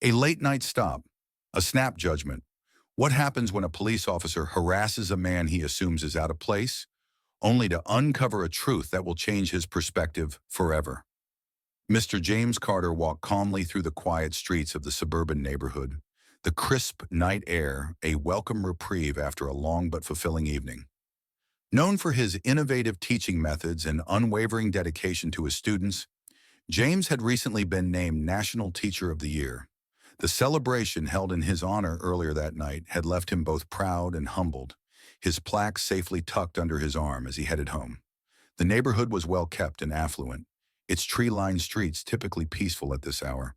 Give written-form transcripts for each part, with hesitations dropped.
A late-night stop, a snap judgment. What happens when a police officer harasses a man he assumes is out of place, only to uncover a truth that will change his perspective forever? Mr. James Carter walked calmly through the quiet streets of the suburban neighborhood, the crisp night air a welcome reprieve after a long but fulfilling evening. Known for his innovative teaching methods and unwavering dedication to his students, James had recently been named National Teacher of the Year. The celebration held in his honor earlier that night had left him both proud and humbled, his plaque safely tucked under his arm as he headed home. The neighborhood was well kept and affluent, its tree-lined streets typically peaceful at this hour.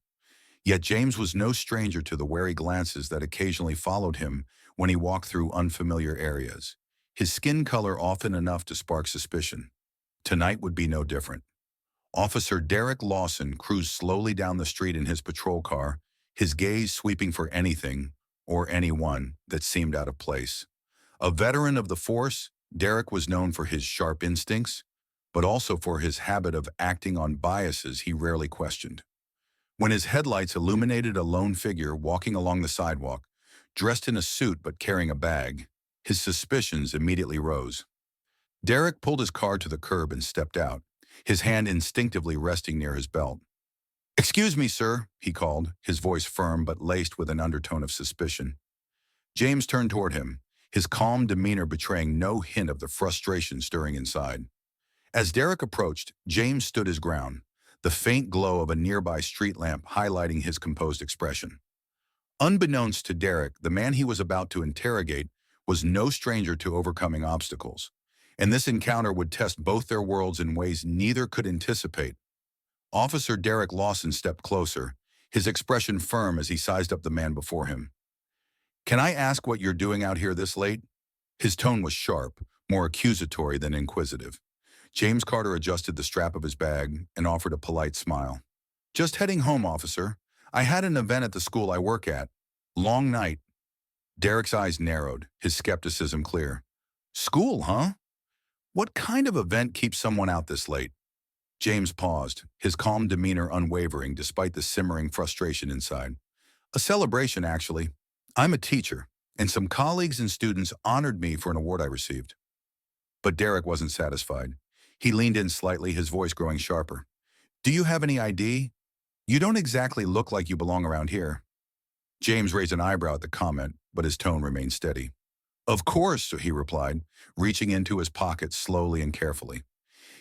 Yet James was no stranger to the wary glances that occasionally followed him when he walked through unfamiliar areas, his skin color often enough to spark suspicion. Tonight would be no different. Officer Derek Lawson cruised slowly down the street in his patrol car, his gaze sweeping for anything or anyone that seemed out of place. A veteran of the force, Derek was known for his sharp instincts, but also for his habit of acting on biases he rarely questioned. When his headlights illuminated a lone figure walking along the sidewalk, dressed in a suit but carrying a bag, his suspicions immediately rose. Derek pulled his car to the curb and stepped out, his hand instinctively resting near his belt. "Excuse me, sir," he called, his voice firm but laced with an undertone of suspicion. James turned toward him, his calm demeanor betraying no hint of the frustration stirring inside. As Derek approached, James stood his ground, the faint glow of a nearby street lamp highlighting his composed expression. Unbeknownst to Derek, the man he was about to interrogate was no stranger to overcoming obstacles, and this encounter would test both their worlds in ways neither could anticipate. Officer Derek Lawson stepped closer, his expression firm as he sized up the man before him. "Can I ask what you're doing out here this late?" His tone was sharp, more accusatory than inquisitive. James Carter adjusted the strap of his bag and offered a polite smile. "Just heading home, officer. I had an event at the school I work at. Long night." Derek's eyes narrowed, his skepticism clear. "School, huh? What kind of event keeps someone out this late?" James paused, his calm demeanor unwavering despite the simmering frustration inside. "A celebration, actually. I'm a teacher, and some colleagues and students honored me for an award I received." But Derek wasn't satisfied. He leaned in slightly, his voice growing sharper. "Do you have any ID? You don't exactly look like you belong around here." James raised an eyebrow at the comment, but his tone remained steady. "Of course," he replied, reaching into his pocket slowly and carefully.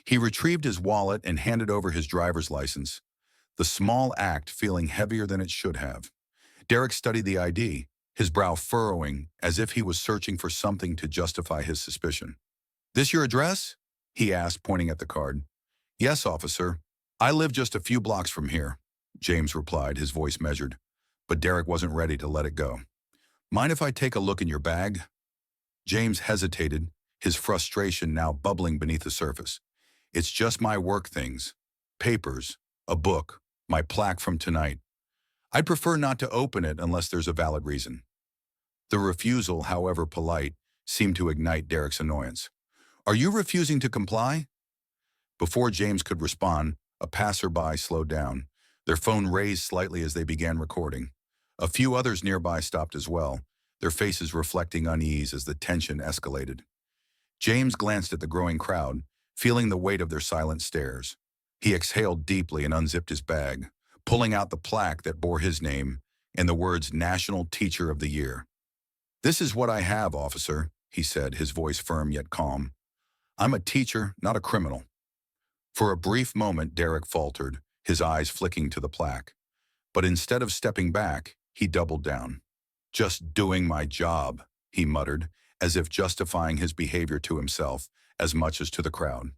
He retrieved his wallet and handed over his driver's license, the small act feeling heavier than it should have. Derek studied the ID, his brow furrowing as if he was searching for something to justify his suspicion. "This your address?" he asked, pointing at the card. "Yes, officer. I live just a few blocks from here," James replied, his voice measured. But Derek wasn't ready to let it go. "Mind if I take a look in your bag?" James hesitated, his frustration now bubbling beneath the surface. "It's just my work things. Papers, a book, my plaque from tonight. I'd prefer not to open it unless there's a valid reason." The refusal, however polite, seemed to ignite Derek's annoyance. "Are you refusing to comply?" Before James could respond, a passerby slowed down, their phone raised slightly as they began recording. A few others nearby stopped as well, their faces reflecting unease as the tension escalated. James glanced at the growing crowd, feeling the weight of their silent stares. He exhaled deeply and unzipped his bag, pulling out the plaque that bore his name and the words National Teacher of the Year. "This is what I have, officer," he said, his voice firm yet calm. "I'm a teacher, not a criminal." For a brief moment, Derek faltered, his eyes flicking to the plaque. But instead of stepping back, he doubled down. "Just doing my job," he muttered, as if justifying his behavior to himself as much as to the crowd.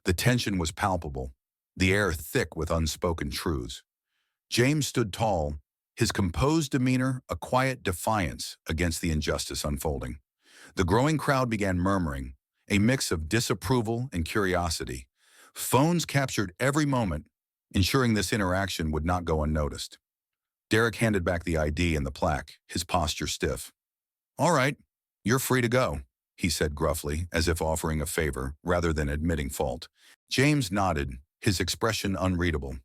The tension was palpable, the air thick with unspoken truths. James stood tall, his composed demeanor a quiet defiance against the injustice unfolding. The growing crowd began murmuring, a mix of disapproval and curiosity. Phones captured every moment, ensuring this interaction would not go unnoticed. Derek handed back the ID and the plaque, his posture stiff. "All right, you're free to go," he said gruffly, as if offering a favor rather than admitting fault. James nodded, his expression unreadable.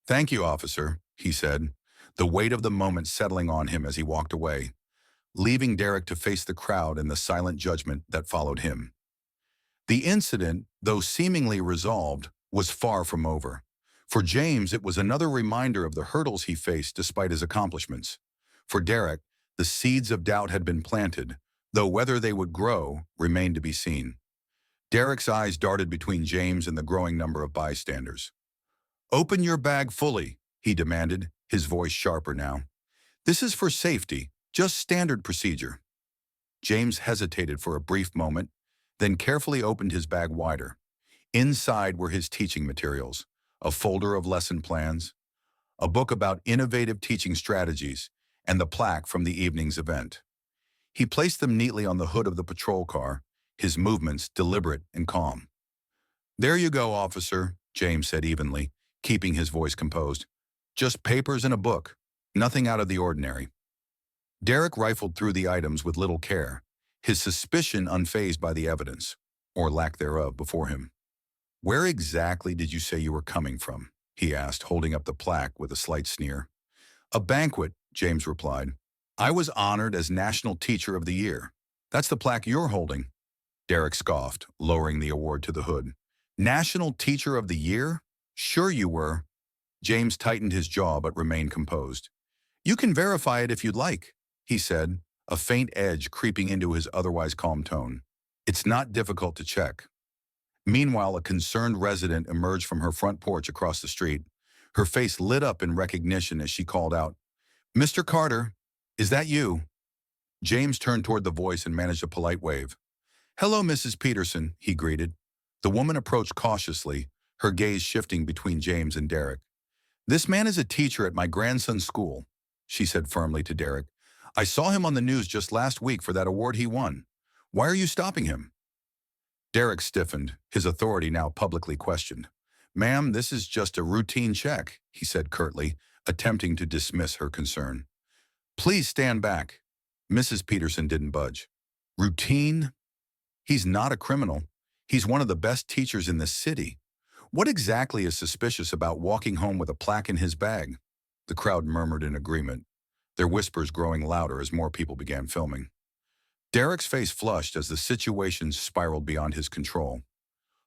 "Thank you, officer," he said, the weight of the moment settling on him as he walked away, leaving Derek to face the crowd and the silent judgment that followed him. The incident, though seemingly resolved, was far from over. For James, it was another reminder of the hurdles he faced despite his accomplishments. For Derek, the seeds of doubt had been planted, though whether they would grow remained to be seen. Derek's eyes darted between James and the growing number of bystanders. "Open your bag fully," he demanded, his voice sharper now. "This is for safety, just standard procedure." James hesitated for a brief moment, then carefully opened his bag wider. Inside were his teaching materials, a folder of lesson plans, a book about innovative teaching strategies, and the plaque from the evening's event. He placed them neatly on the hood of the patrol car, his movements deliberate and calm. "There you go, officer," James said evenly, keeping his voice composed. "Just papers and a book, nothing out of the ordinary." Derek rifled through the items with little care, his suspicion unfazed by the evidence, or lack thereof, before him. "Where exactly did you say you were coming from?" he asked, holding up the plaque with a slight sneer. "A banquet," James replied. "I was honored as National Teacher of the Year." "That's the plaque you're holding," Derek scoffed, lowering the award to the hood. "National Teacher of the Year? Sure you were." James tightened his jaw but remained composed. "You can verify it if you'd like," he said, a faint edge creeping into his otherwise calm tone. "It's not difficult to check." Meanwhile, a concerned resident emerged from her front porch across the street. Her face lit up in recognition as she called out, "Mr. Carter, is that you?" James turned toward the voice and managed a polite wave. "Hello, Mrs. Peterson," he greeted. The woman approached cautiously, her gaze shifting between James and Derek. "This man is a teacher at my grandson's school," she said firmly to Derek. "I saw him on the news just last week for that award he won. Why are you stopping him?" Derek stiffened, his authority now publicly questioned. "Ma'am, this is just a routine check," he said curtly, attempting to dismiss her concern. "Please stand back." Mrs. Peterson didn't budge. "Routine? He's not a criminal. He's one of the best teachers in the city. What exactly is suspicious about walking home with a plaque in his bag?" The crowd murmured in agreement, their whispers growing louder as more people began filming. Derek's face flushed as the situation spiraled beyond his control.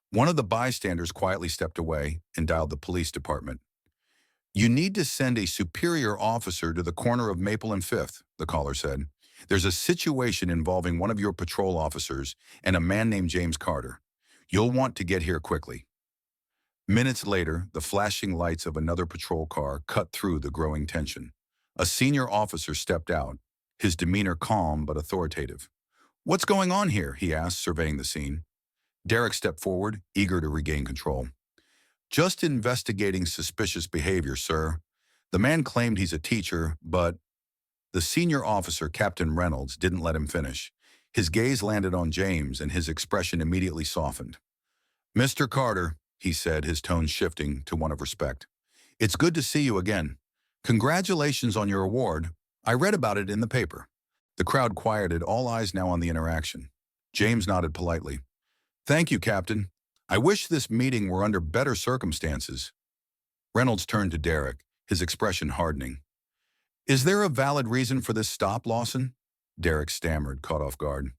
One of the bystanders quietly stepped away and dialed the police department. "You need to send a superior officer to the corner of Maple and Fifth," the caller said. "There's a situation involving one of your patrol officers and a man named James Carter. You'll want to get here quickly." Minutes later, the flashing lights of another patrol car cut through the growing tension. A senior officer stepped out, his demeanor calm but authoritative. "What's going on here?" he asked, surveying the scene. Derek stepped forward, eager to regain control. "Just investigating suspicious behavior, sir. The man claimed he's a teacher, but—" The senior officer, Captain Reynolds, didn't let him finish. His gaze landed on James, and his expression immediately softened. "Mr. Carter," he said, his tone shifting to one of respect. "It's good to see you again. Congratulations on your award. I read about it in the paper." The crowd quieted, all eyes now on the interaction. James nodded politely. "Thank you, Captain. I wish this meeting were under better circumstances." Reynolds turned to Derek, his expression hardening. "Is there a valid reason for this stop, Lawson?" Derek stammered, caught off guard.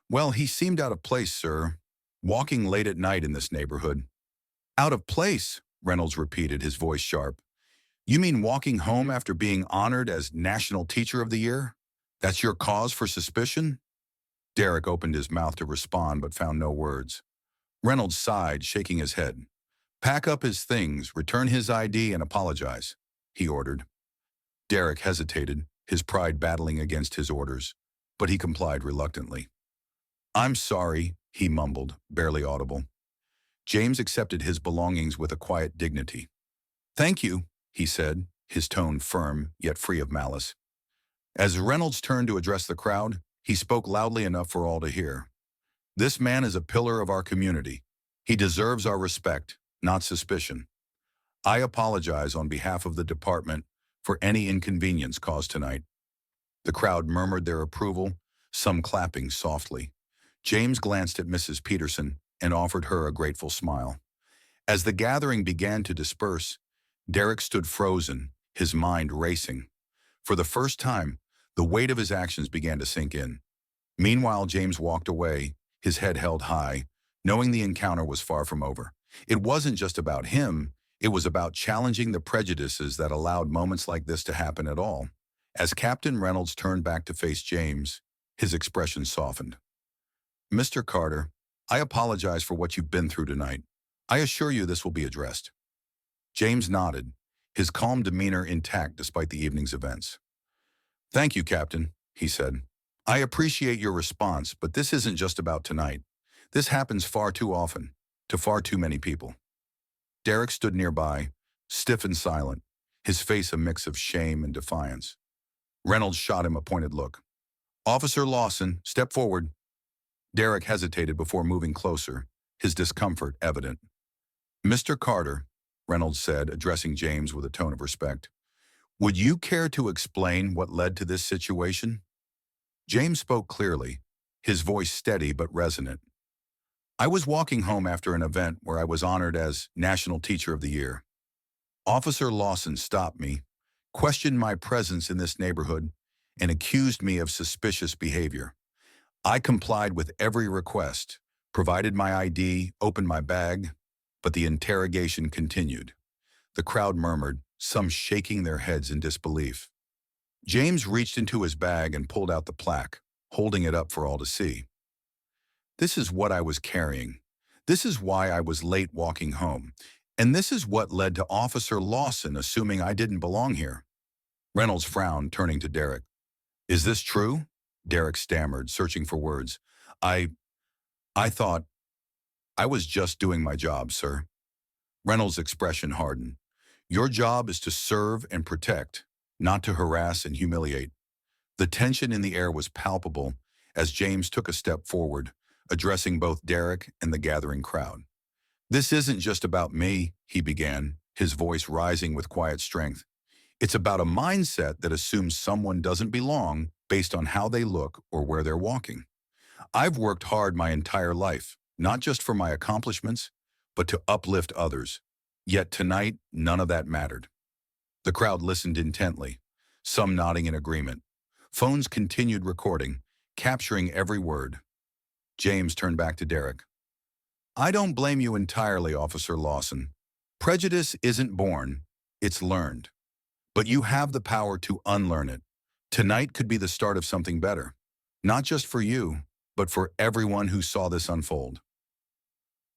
"Well, he seemed out of place, sir. Walking late at night in this neighborhood." "Out of place?" Reynolds repeated, his voice sharp. "You mean walking home after being honored as National Teacher of the Year? That's your cause for suspicion?" Derek opened his mouth to respond but found no words. Reynolds sighed, shaking his head. "Pack up his things, return his ID, and apologize," he ordered. Derek hesitated, his pride battling against his orders, but he complied reluctantly. "I'm sorry," he mumbled, barely audible. James accepted his belongings with a quiet dignity. "Thank you," he said, his tone firm yet free of malice. As Reynolds turned to address the crowd, he spoke loudly enough for all to hear. "This man is a pillar of our community. He deserves our respect, not suspicion. I apologize on behalf of the department for any inconvenience caused tonight." The crowd murmured their approval, some clapping softly. James glanced at Mrs. Peterson and offered her a grateful smile. As the gathering began to disperse, Derek stood frozen, his mind racing. For the first time, the weight of his actions began to sink in. Meanwhile, James walked away, his head held high, knowing the encounter was far from over. It wasn't just about him, it was about challenging the prejudices that allowed moments like this to happen at all. As Captain Reynolds turned back to face James, his expression softened. "Mr. Carter, I apologize for what you've been through tonight. I assure you this will be addressed." James nodded, his calm demeanor intact despite the evening's events. "Thank you, Captain," he said. "I appreciate your response, but this isn't just about tonight. This happens far too often, to far too many people." Derek stood nearby, stiff and silent, his face a mix of shame and defiance. Reynolds shot him a pointed look. "Officer Lawson, step forward." Derek hesitated before moving closer, his discomfort evident. "Mr. Carter," Reynolds said, addressing James with a tone of respect, "would you care to explain what led to this situation?" James spoke clearly, his voice steady but resonant. "I was walking home after an event where I was honored as National Teacher of the Year. Officer Lawson stopped me, questioned my presence in this neighborhood, and accused me of suspicious behavior. I complied with every request, provided my ID, opened my bag, but the interrogation continued." The crowd murmured, some shaking their heads in disbelief. James reached into his bag and pulled out the plaque, holding it up for all to see. "This is what I was carrying. This is why I was late walking home. And this is what led to Officer Lawson assuming I didn't belong here." Reynolds frowned, turning to Derek. "Is this true?" Derek stammered, searching for words. I thought I was just doing my job, sir." Reynolds' expression hardened. "Your job is to serve and protect, not to harass and humiliate." The tension in the air was palpable as James took a step forward, addressing both Derek and the gathering crowd. "This isn't just about me," he began, his voice rising with quiet strength. "It's about a mindset that assumes someone doesn't belong based on how they look or where they're walking. I've worked hard my entire life, not just for my accomplishments, but to uplift others. Yet tonight, none of that mattered." The crowd listened intently, some nodding in agreement. Phones continued recording, capturing every word. James turned back to Derek. "I don't blame you entirely, Officer Lawson. Prejudice isn't born, it's learned. But you have the power to unlearn it. Tonight could be the start of something better, not just for you, but for everyone who saw this unfold."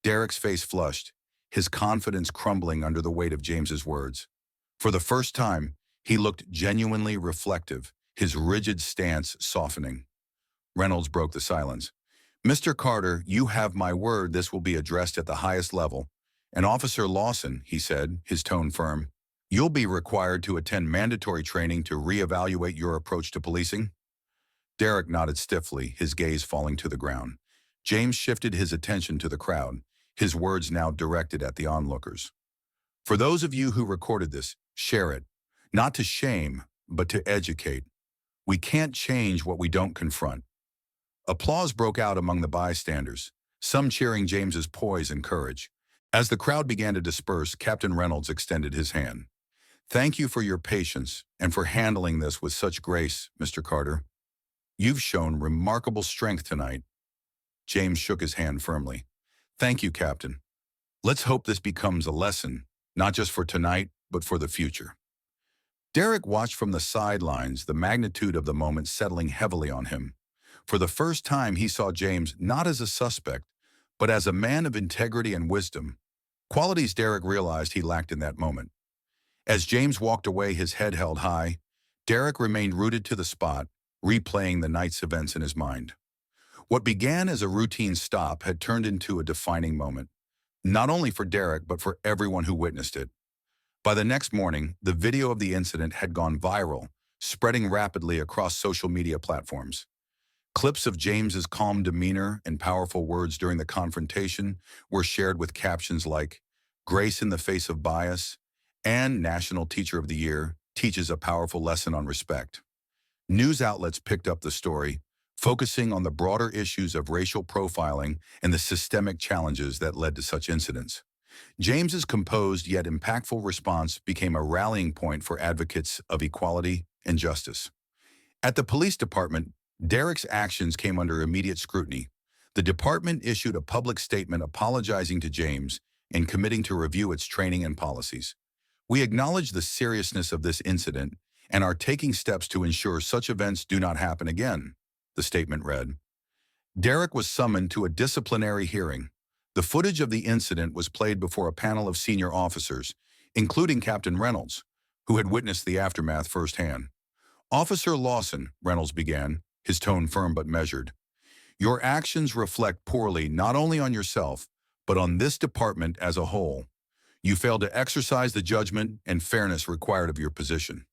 Derek's face flushed, his confidence crumbling under the weight of James's words. For the first time, he looked genuinely reflective, his rigid stance softening. Reynolds broke the silence. "Mr. Carter, you have my word this will be addressed at the highest level. And Officer Lawson," he said, his tone firm, "you'll be required to attend mandatory training to reevaluate your approach to policing." Derek nodded stiffly, his gaze falling to the ground. James shifted his attention to the crowd, his words now directed at the onlookers. "For those of you who recorded this, share it. Not to shame, but to educate. We can't change what we don't confront." Applause broke out among the bystanders, some cheering James's poise and courage. As the crowd began to disperse, Captain Reynolds extended his hand. "Thank you for your patience and for handling this with such grace, Mr. Carter. You've shown remarkable strength tonight." James shook his hand firmly. "Thank you, Captain. Let's hope this becomes a lesson, not just for tonight, but for the future." Derek watched from the sidelines, the magnitude of the moment settling heavily on him. For the first time, he saw James not as a suspect, but as a man of integrity and wisdom, qualities Derek realized he lacked in that moment. As James walked away, his head held high, Derek remained rooted to the spot, replaying the night's events in his mind. What began as a routine stop had turned into a defining moment, not only for Derek, but for everyone who witnessed it. By the next morning, the video of the incident had gone viral, spreading rapidly across social media platforms. Clips of James's calm demeanor and powerful words during the confrontation were shared with captions like, "Grace in the face of bias," and "National Teacher of the Year teaches a powerful lesson on respect." News outlets picked up the story, focusing on the broader issues of racial profiling and the systemic challenges that led to such incidents. James's composed yet impactful response became a rallying point for advocates of equality and justice. At the police department, Derek's actions came under immediate scrutiny. The department issued a public statement apologizing to James and committing to review its training and policies. We acknowledge the seriousness of this incident and are taking steps to ensure such events do not happen again, the statement read. Derek was summoned to a disciplinary hearing. The footage of the incident was played before a panel of senior officers, including Captain Reynolds, who had witnessed the aftermath firsthand. "Officer Lawson," Reynolds began, his tone firm but measured, "your actions reflect poorly not only on yourself, but on this department as a whole. You failed to exercise the judgment and fairness required of your position."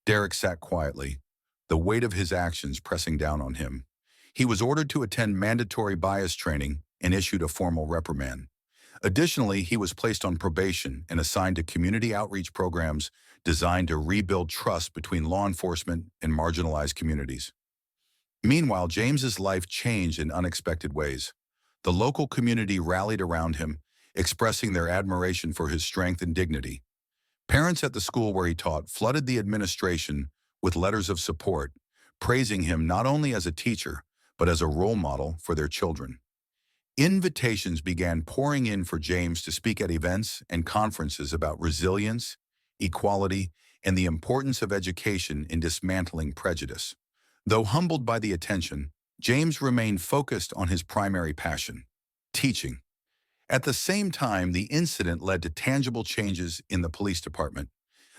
Derek sat quietly, the weight of his actions pressing down on him. He was ordered to attend mandatory bias training and issued a formal reprimand. Additionally, he was placed on probation and assigned to community outreach programs designed to rebuild trust between law enforcement and marginalized communities. Meanwhile, James's life changed in unexpected ways. The local community rallied around him, expressing their admiration for his strength and dignity. Parents at the school where he taught flooded the administration with letters of support, praising him not only as a teacher, but as a role model for their children. Invitations began pouring in for James to speak at events and conferences about resilience, equality, and the importance of education in dismantling prejudice. Though humbled by the attention, James remained focused on his primary passion, teaching. At the same time, the incident led to tangible changes in the police department.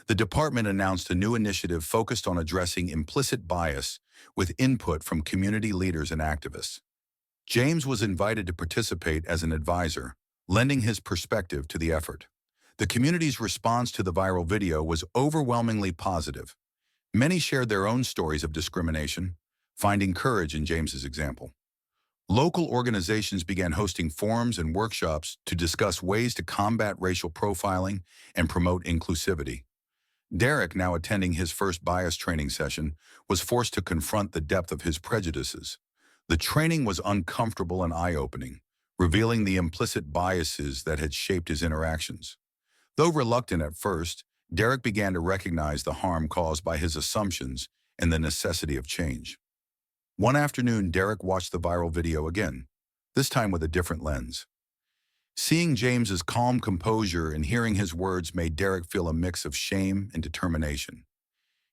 The department announced a new initiative focused on addressing implicit bias with input from community leaders and activists. James was invited to participate as an advisor, lending his perspective to the effort. The community's response to the viral video was overwhelmingly positive. Many shared their own stories of discrimination, finding courage in James's example. Local organizations began hosting forums and workshops to discuss ways to combat racial profiling and promote inclusivity. Derek, now attending his first bias training session, was forced to confront the depth of his prejudices. The training was uncomfortable and eye-opening, revealing the implicit biases that had shaped his interactions. Though reluctant at first, Derek began to recognize the harm caused by his assumptions and the necessity of change. One afternoon, Derek watched the viral video again, this time with a different lens. Seeing James's calm composure and hearing his words made Derek feel a mix of shame and determination.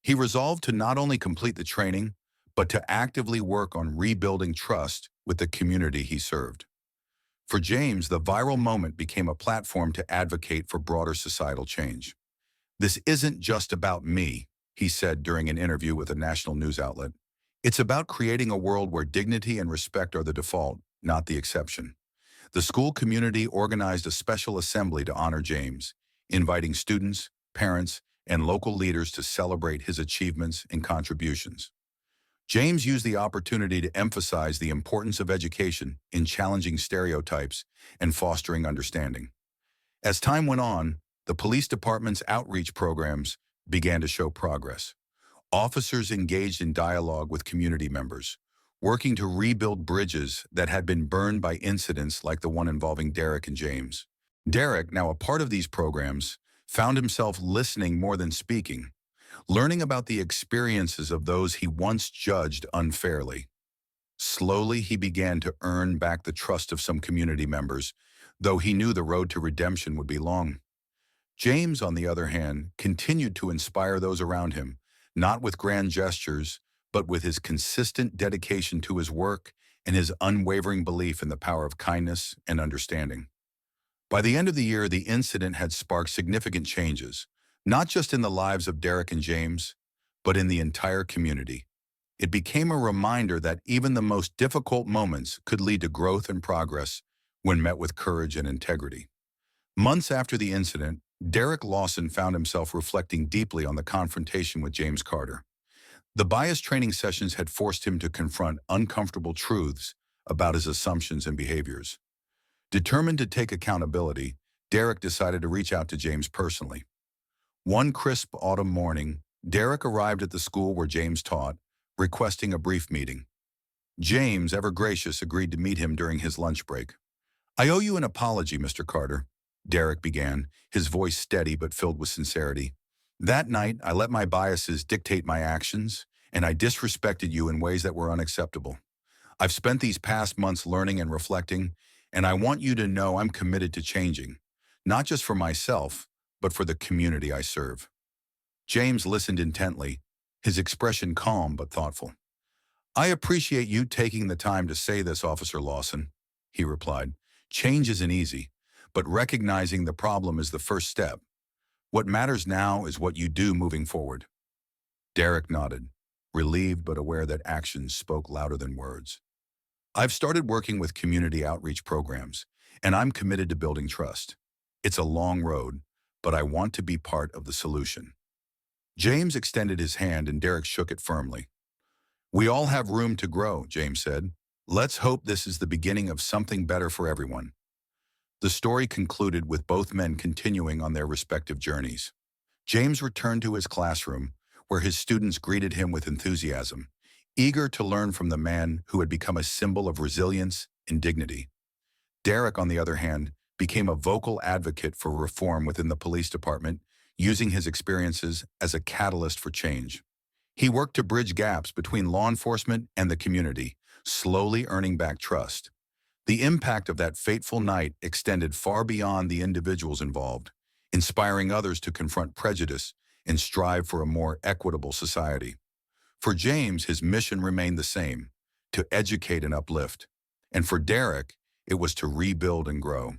He resolved to not only complete the training, but to actively work on rebuilding trust with the community he served. For James, the viral moment became a platform to advocate for broader societal change. "This isn't just about me," he said during an interview with a national news outlet. "It's about creating a world where dignity and respect are the default, not the exception." The school community organized a special assembly to honor James, inviting students, parents, and local leaders to celebrate his achievements and contributions. James used the opportunity to emphasize the importance of education in challenging stereotypes and fostering understanding. As time went on, the police department's outreach programs began to show progress. Officers engaged in dialogue with community members, working to rebuild bridges that had been burned by incidents like the one involving Derek and James. Derek, now a part of these programs, found himself listening more than speaking, learning about the experiences of those he once judged unfairly. Slowly, he began to earn back the trust of some community members, though he knew the road to redemption would be long. James, on the other hand, continued to inspire those around him, not with grand gestures, but with his consistent dedication to his work and his unwavering belief in the power of kindness and understanding. By the end of the year, the incident had sparked significant changes, not just in the lives of Derek and James, but in the entire community. It became a reminder that even the most difficult moments could lead to growth and progress when met with courage and integrity. Months after the incident, Derek Lawson found himself reflecting deeply on the confrontation with James Carter. The bias training sessions had forced him to confront uncomfortable truths about his assumptions and behaviors. Determined to take accountability, Derek decided to reach out to James personally. One crisp autumn morning, Derek arrived at the school where James taught, requesting a brief meeting. James, ever gracious, agreed to meet him during his lunch break. "I owe you an apology, Mr. Carter. Derek began, his voice steady but filled with sincerity. That night, I let my biases dictate my actions, and I disrespected you in ways that were unacceptable. I've spent these past months learning and reflecting, and I want you to know I'm committed to changing, not just for myself, but for the community I serve. James listened intently, his expression calm but thoughtful. I appreciate you taking the time to say this, Officer Lawson, he replied. Change isn't easy, but recognizing the problem is the first step. What matters now is what you do moving forward. Derek nodded, relieved but aware that actions spoke louder than words. I've started working with community outreach programs, and I'm committed to building trust. It's a long road, but I want to be part of the solution. James extended his hand and Derek shook it firmly. We all have room to grow, James said. Let's hope this is the beginning of something better for everyone. The story concluded with both men continuing on their respective journeys. James returned to his classroom, where his students greeted him with enthusiasm, eager to learn from the man who had become a symbol of resilience and dignity. Derek, on the other hand, became a vocal advocate for reform within the police department, using his experiences as a catalyst for change. He worked to bridge gaps between law enforcement and the community, slowly earning back trust. The impact of that fateful night extended far beyond the individuals involved, inspiring others to confront prejudice and strive for a more equitable society. For James, his mission remained the same, to educate and uplift. And for Derek, it was to rebuild and grow.